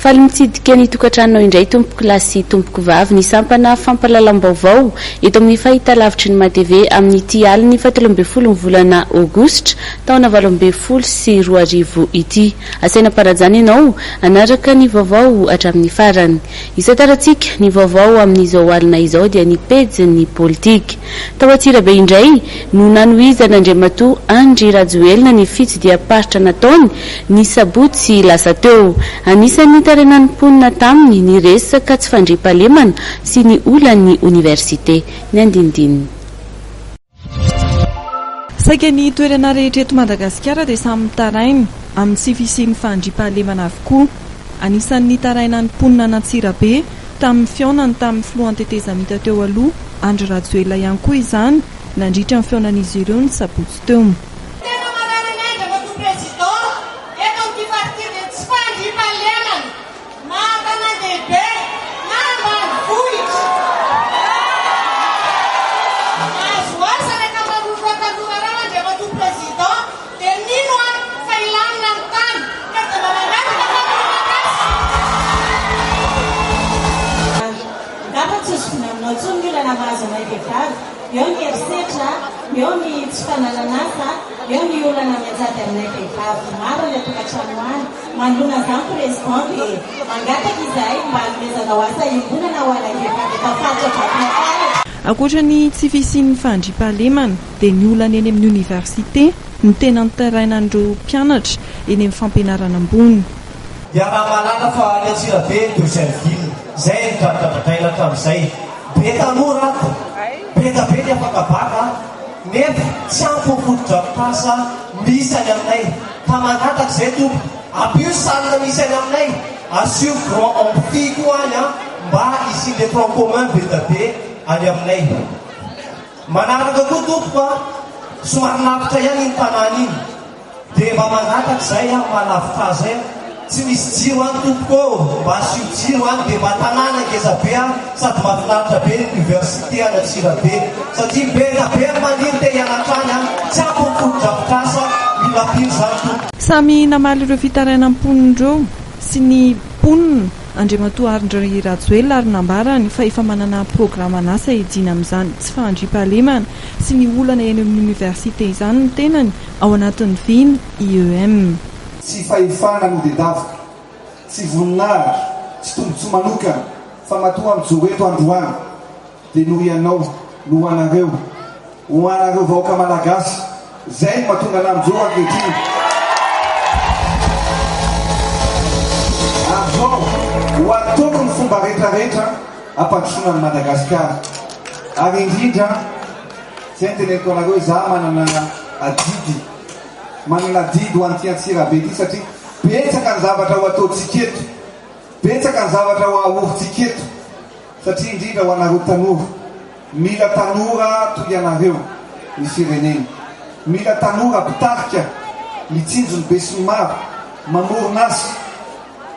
faly mitsidika ny tokantranonao indray tompoko lasy tompoko vavy ny sampana fampalalam-baovao eto amin'ny fahita lavitry ny matv amin'ny aliny 17 ny volana aogositra taona 2020 sy 2020 ity. Asaina parajany ianao anaraka ny vaovao hatramin'ny farany. Isataratsika ny vaovao amin'izao alina izao dia ny pejy politika. Tao Antsirabe indray no nanohizana Andriamatoa Andry Rajoelina ny fitsidiam-paritra nataony ny sabotsy sy lasa teo. Anisan'ny tarenan'ny mponina taminy ny resaka tsy fandriam-pahalemana sy ny olan'ny université. Ny andindininy. Saika ny toerana rehetra eto Madagasikara dia samy tarainy amin'ny tsy fisian'ny fandriam-pahalemana avokoa. Anisan'ny tarainan'ny mponina an'Antsirabe tamin'ny fiaonany tamin'ny filoha an-tetezamita teo aloha Andry Rajoelina ihany koa izany nandritra ny fiaonan'izy ireo ny sabotsy teo. Eo ny herisetra, eo ny tsy fanananasa, eo ny olana mianjady aminay vehivavy maro ny atokantrano any. Manoloana izany president dia mangataka izahay mba hanomezana ho asa himbonana ho anay vehivavy eto faritra Vakinankaratra. Ankoatra ny tsy fisian'ny fandriam-pahalemana dia ny olana eny amin'ny université no tena nitarainan'ireo mpianatra eny amin'ny fampianarana ambony. Dia raha malala fa any Antsirabe Deuxièmeville, izay ny tratratatraina tamin'izay. Be tanora be ny afakabaka nefa tsy ampofotodrafitrasa misy any aminay. Tamangataka izay tompo abio salina misy any aminay asio grand amphi koa any mba isin'le tronc commun be da be any aminay. Manaraka koa tompo somary lavitra ihany ny tanàna iny dia mba mangataka izay malavitra zay tsy misy jiro any tompoko mba asio jiro any dia mba tanàna ngezabe sady mahafinaritra be ny université any Antsirabe satria be na be maniry te hianatrany tsy ampofotodrafitrasa mila pino zany tompo. Samy namaly ireo fitarainam-ponindreo sy ny mponina Andriamatoa Andry Rajoelina ary nambarany fa efa manana programa anasa ejina amin'izany tsy fandriam-pahalemana sy ny olana eny amin'ny université izany ny tenany ao anatin'ny viny IEM. Tsy fahefana no dedavika, tsy voninahitra, tsy tombotsoa manokana, fa matoa amin'izao eto androany dia noho ianao, noho anareo, ho anareo vahoaka malagasy, izay no mahatonga ana amin'izao ankehitriny. Amin'izao ho ataoko ny fomba rehetrarehetra hampandrosoana ny Madagasikara. Ary indrindra, izay ny teneniko anareo izaho manana adidy. Manana didy ho an'ity Antsirabe ity satria betsaka ny zavatra ho ataontsika eto, betsaka ny zavatra ho ahorintsika eto satria indrindra ho anareo tanora. Mila tanora toy anareo ny firenena, mila tanora mpitarika mitsinjo ny be sy ny maro, mamorona azy,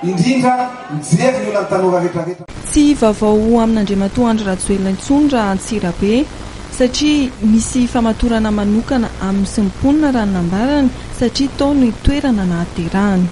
indrindra mijery ny olana tanora rehetrarehetra. Tsy vaovao amin'Andriamatoa Andry Rajoelina intsony raha Antsirabe satria misy famatorana manokana amin'ny sy ny mponina raha nambarany satria tao ny toerana nahaterahany.